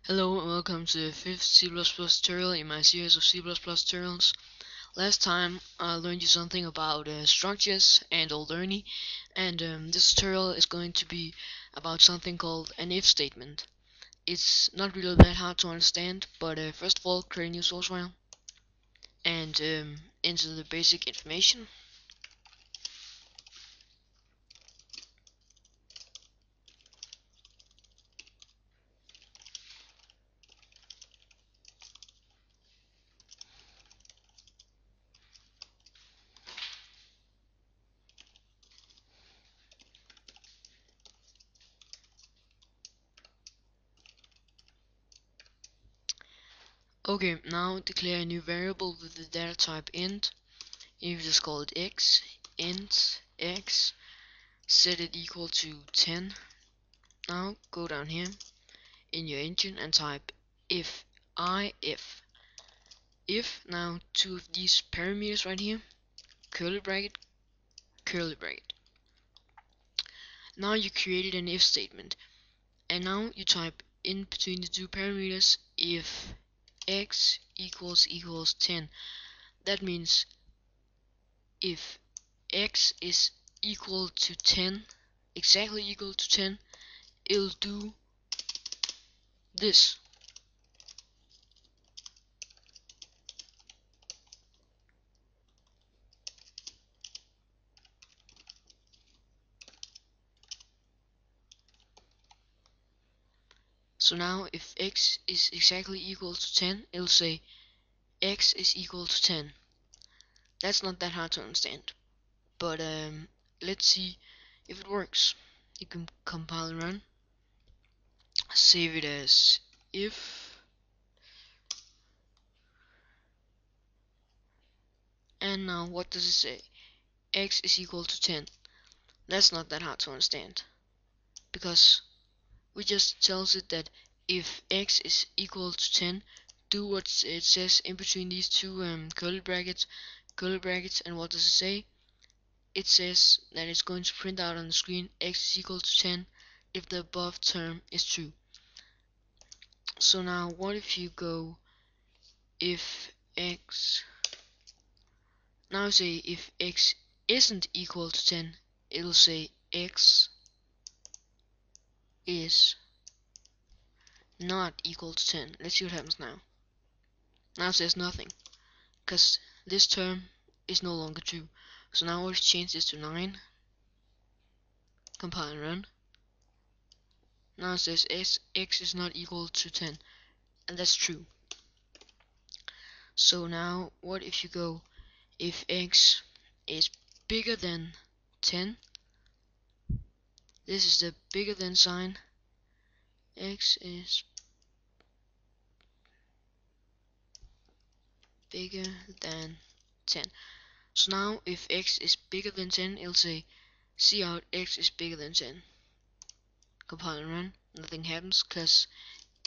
Hello and welcome to the 5th C++ tutorial in my series of C++ tutorials. Last time I learned you something about structures and old Ernie, and this tutorial is going to be about something called an if statement. It's not really that hard to understand, but first of all, create a new source file and enter the basic information. Okay, now declare a new variable with the data type int. You just call it x, int x, set it equal to 10. Now go down here in your engine and type if now two of these parameters right here, curly bracket, curly bracket. Now you created an if statement, and now you type in between the two parameters if x equals 10. That means if x is equal to 10, exactly equal to 10, it'll do this. So now if x is exactly equal to 10, it'll say x is equal to 10. That's not that hard to understand, but let's see if it works. You can compile and run, save it as if, and now what does it say? X is equal to 10. That's not that hard to understand, because we just tells it that if x is equal to 10, do what it says in between these two curly brackets, and what does it say? It says that it's going to print out on the screen x is equal to 10 if the above term is true. So now what if you go if x, now say if x isn't equal to 10, it'll say x is not equal to 10. Let's see what happens now. Now it says nothing, because this term is no longer true. So now we've changed this to 9, compile and run. Now it says x is not equal to 10, and that's true. So now what if you go if x is bigger than 10, this is the bigger than sign, x is bigger than 10. So now if x is bigger than 10, it'll say cout x is bigger than 10. Compile and run, nothing happens because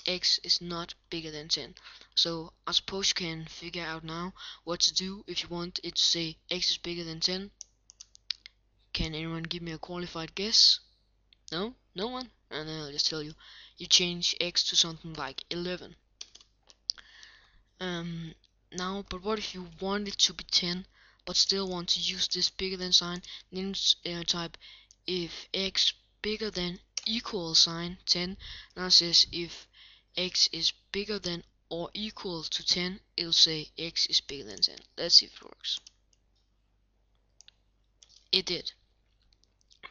x is not bigger than 10. So I suppose you can figure out now what to do if you want it to say x is bigger than 10. Can anyone give me a qualified guess? No? No one? And then I'll just tell you. You change x to something like 11. Now, but what if you want it to be 10, but still want to use this bigger than sign? Then type if x bigger than equal sign 10. Now it says if x is bigger than or equal to 10, it'll say x is bigger than 10. Let's see if it works. It did.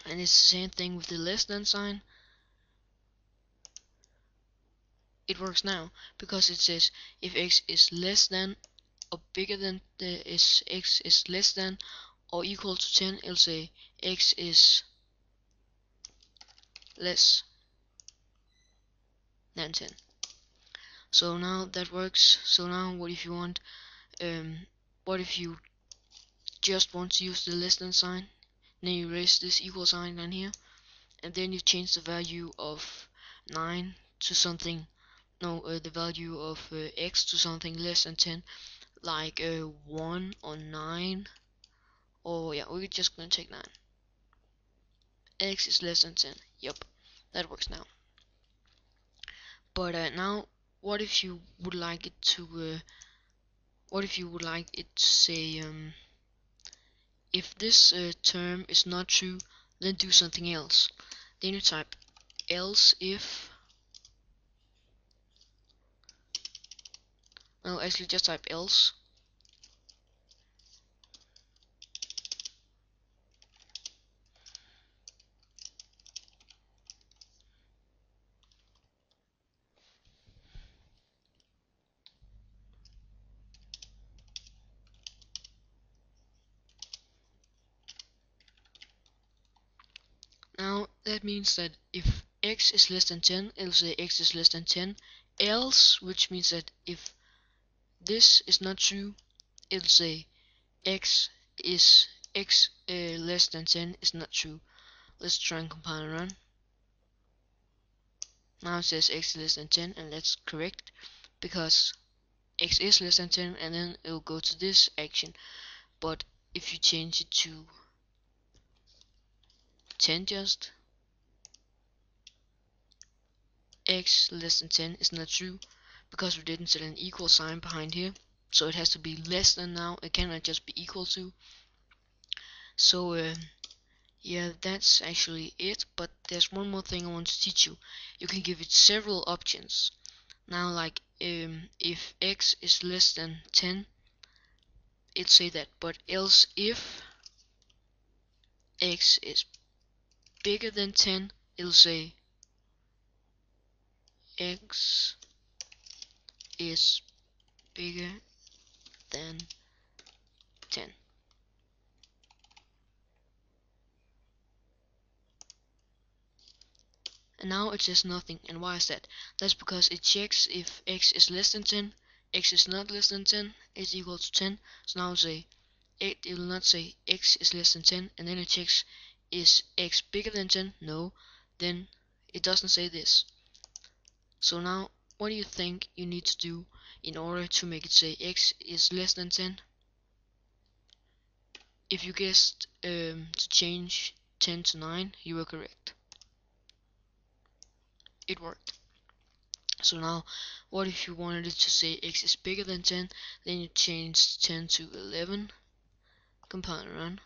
And it's the same thing with the less than sign. It works now because it says if x is less than or bigger than x is less than or equal to 10, it'll say x is less than 10. So now that works. So now what if you want what if you just want to use the less than sign, then you raise this equal sign down here, and then you change the value of 9 to something, the value of x to something less than 10, like 1 or 9, or yeah, we're just gonna take 9. X is less than 10. Yep, that works now. But now what if you would like it to say if this term is not true, then do something else. Then you type else if, well, actually just type else. Now that means that if x is less than 10, it'll say x is less than 10. Else, which means that if this is not true, it'll say x is x less than 10 is not true. Let's try and compile and run. Now it says x is less than 10, and that's correct because x is less than 10, and then it'll go to this action. But if you change it to 10, just x less than 10 is not true because we didn't set an equal sign behind here, so it has to be less than now. It cannot just be equal to. So yeah, that's actually it. But there's one more thing I want to teach you. You can give it several options. Now, like if x is less than 10, it'll say that. But else if x is bigger than 10, it'll say x is bigger than 10. And now it says nothing. And why is that? That's because it checks if x is less than 10, x is not less than 10, is equal to 10. So now it will not say x is less than 10, and then it checks is x bigger than 10? No. Then it doesn't say this. So now what do you think you need to do in order to make it say x is less than 10? If you guessed to change 10 to 9, you were correct. It worked. So now, what if you wanted it to say x is bigger than 10, then you change 10 to 11, compile and run,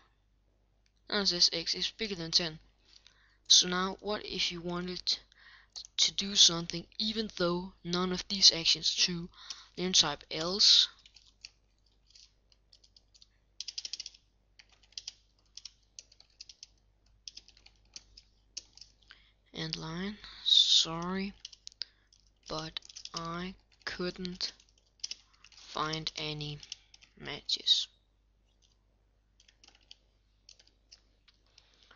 and it says x is bigger than 10. So now, what if you wanted to do something even though none of these actions are true? Then type else, end line, sorry, but I couldn't find any matches.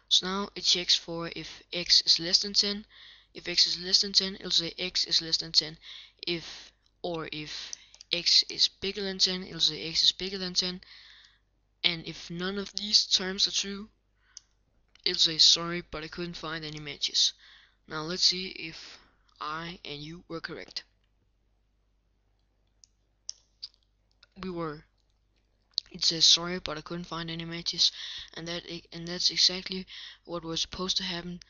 So now it checks for if x is less than 10. If x is less than 10, it'll say x is less than 10. If x is bigger than 10, it'll say x is bigger than 10. And if none of these terms are true, it'll say sorry, but I couldn't find any matches. Now let's see if I and you were correct. We were. It says sorry, but I couldn't find any matches, and that's exactly what was supposed to happen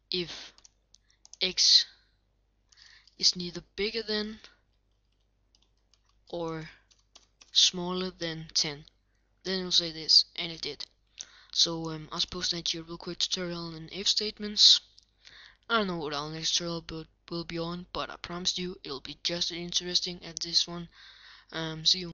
if x is neither bigger than or smaller than 10. Then it'll say this, and it did. So I was supposed to teach you a real quick tutorial on if statements. I don't know what our next tutorial will be on, but I promise you it'll be just as interesting as this one. See you.